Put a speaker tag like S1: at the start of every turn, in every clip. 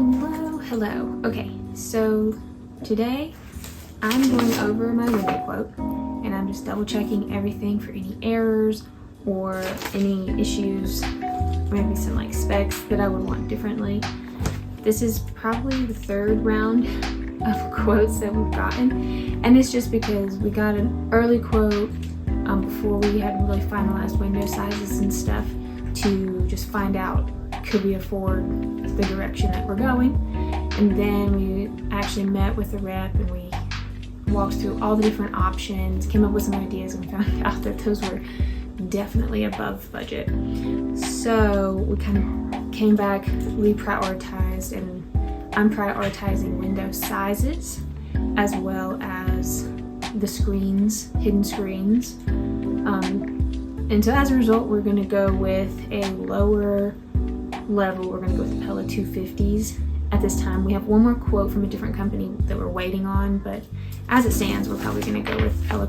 S1: Hello, hello. Okay, so today I'm going over my window quote and I'm just double checking everything for any errors or any issues, maybe some like specs that I would want differently. This is probably the third round of quotes that we've gotten, and it's just because we got an early quote before we had really finalized window sizes and stuff to just find out could we afford the direction that we're going. And then we actually met with the rep and we walked through all the different options, came up with some ideas, and found out that those were definitely above budget. So we kind of came back, reprioritized, and I'm prioritizing window sizes as well as the screens, hidden screens. And so as a result, we're going to go with a lower level. We're going to go with the Pella 250s. At this time, we have one more quote from a different company that we're waiting on, but as it stands, we're probably going to go with Pella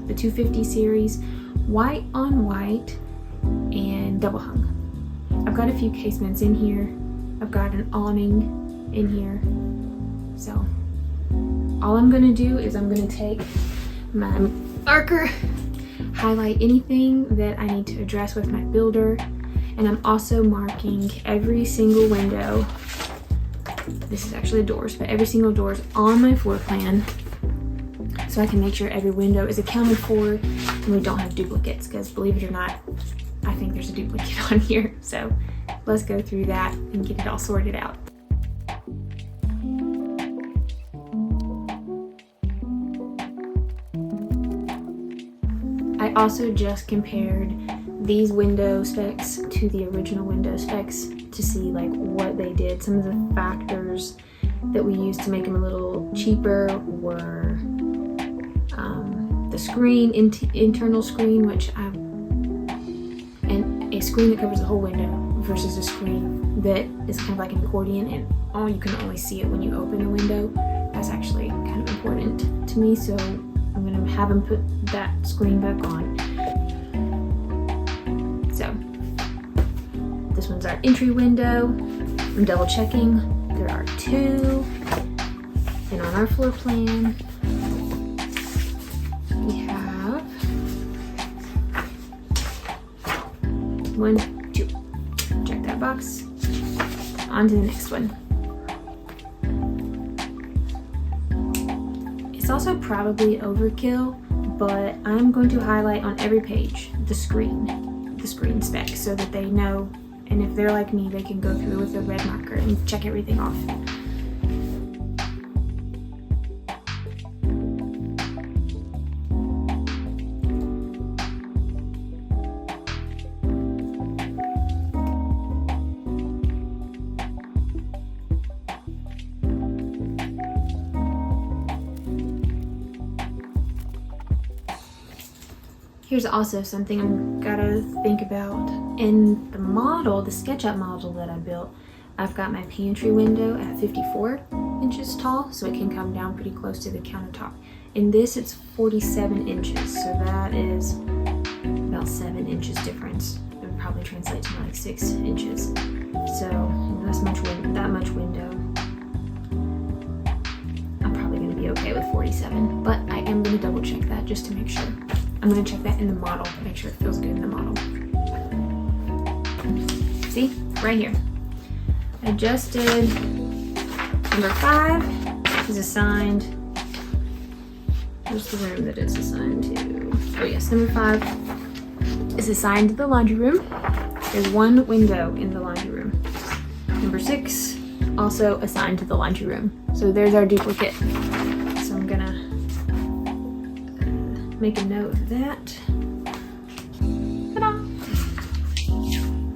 S1: the 250 series, white on white and double hung. I've got a few casements in here. I've got an awning in here. So all I'm going to do is I'm going to take my marker, highlight anything that I need to address with my builder, and I'm also marking every single window. This is actually doors, but every single door is on my floor plan so I can make sure every window is accounted for and we don't have duplicates, because believe it or not, I think there's a duplicate on here. So let's go through that and get it all sorted out. I also just compared these window specs to the original window specs to see like what they did. Some of the factors that we used to make them a little cheaper were the screen, internal screen, and a screen that covers the whole window versus a screen that is kind of like an accordion and you can only see it when you open the window. That's actually kind of important to me, so I'm gonna have them put that screen back on. So this one's our entry window. I'm double checking. There are two. And on our floor plan, we have 1, 2. Check that box. On to the next one. It's also probably overkill, but I'm going to highlight on every page the screen specs so that they know, and if they're like me, they can go through with a red marker and check everything off. Here's also something I'm gotta think about. In the model, the SketchUp model that I built, I've got my pantry window at 54 inches tall, so it can come down pretty close to the countertop. In this, it's 47 inches, so that is about 7 inches difference. It would probably translate to like 6 inches. So that much window, I'm probably gonna be okay with 47, but I am gonna double check that just to make sure. I'm going to check that in the model to make sure it feels good in the model. See, right here. I just did number 5 is assigned. Where's the room that it's assigned to? Oh yes, number 5 is assigned to the laundry room. There's one window in the laundry room. Number 6 also assigned to the laundry room. So there's our duplicate. So I'm gonna make a note of that. Ta-da!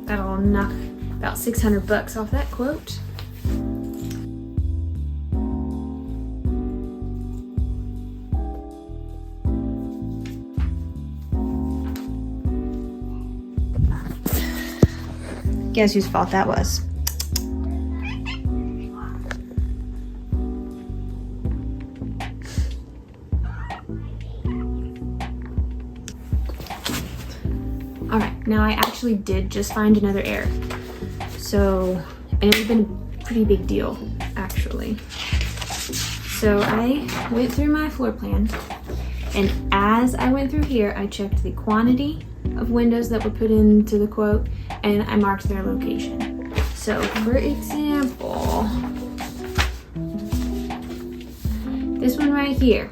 S1: That'll knock about $600 off that quote. Guess whose fault that was? Alright, now I actually did just find another error. So, and it would have been pretty big deal, actually. So I went through my floor plan, and as I went through here, I checked the quantity of windows that were put into the quote, and I marked their location. So for example, this one right here,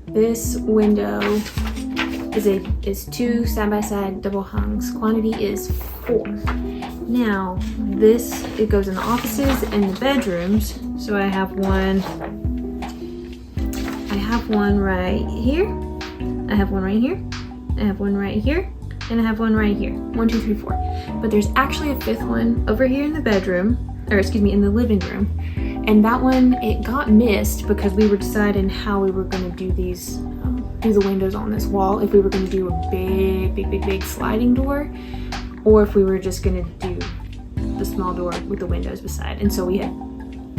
S1: this window is 2 side-by-side double hungs. Quantity is 4. Now it goes in the offices and the bedrooms. So I have one right here, I have one right here, I have one right here, and I have one right here. 1, 2, 3, 4. But there's actually a 5th one over here in the bedroom, or excuse me, in the living room. And that one, it got missed because we were deciding how we were going to do these, do the windows on this wall. If we were going to do a big sliding door, or if we were just going to do the small door with the windows beside. And so we had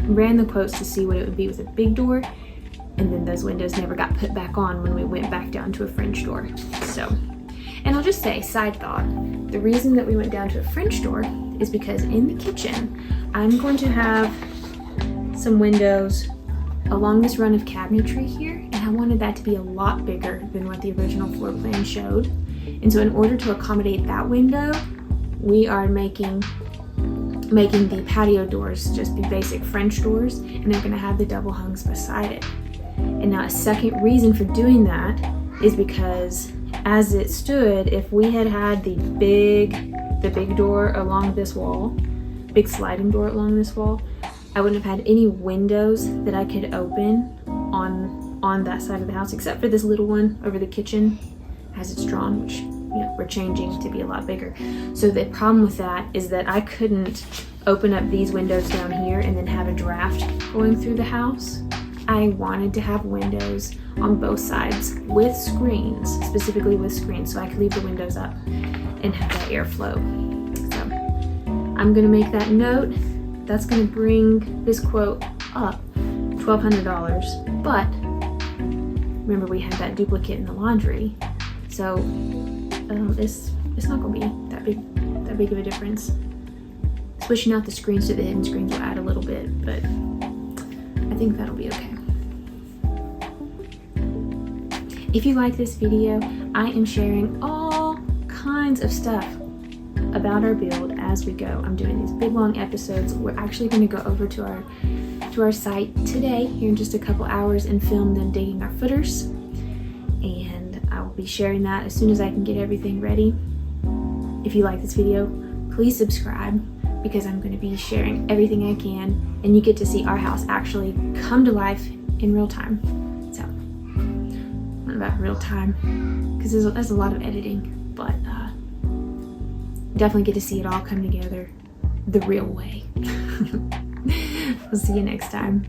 S1: ran the quotes to see what it would be with a big door, and then those windows never got put back on when we went back down to a French door. So, and I'll just say, side thought, the reason that we went down to a French door is because in the kitchen, I'm going to have some windows along this run of cabinetry here, and I wanted that to be a lot bigger than what the original floor plan showed. And so in order to accommodate that window, we are making the patio doors just be basic French doors, and they're gonna have the double hungs beside it. And now a second reason for doing that is because as it stood, if we had had the big door along this wall, big sliding door along this wall, I wouldn't have had any windows that I could open on that side of the house, except for this little one over the kitchen as it's drawn, which, you know, we're changing to be a lot bigger. So the problem with that is that I couldn't open up these windows down here and then have a draft going through the house. I wanted to have windows on both sides with screens, specifically with screens, so I could leave the windows up and have that airflow. So I'm gonna make that note. That's gonna bring this quote up $1,200, but remember we had that duplicate in the laundry, so it's not gonna be that big of a difference. Switching out the screens to the hidden screens will add a little bit, but I think that'll be okay. If you like this video, I am sharing all kinds of stuff about our build as we go. I'm doing these big long episodes. We're actually going to go over to our site today, here in just a couple hours, and film them digging our footers. And I will be sharing that as soon as I can get everything ready. If you like this video, please subscribe, because I'm going to be sharing everything I can, and you get to see our house actually come to life in real time. So, not about real time, because there's a lot of editing, but definitely get to see it all come together the real way. We'll see you next time.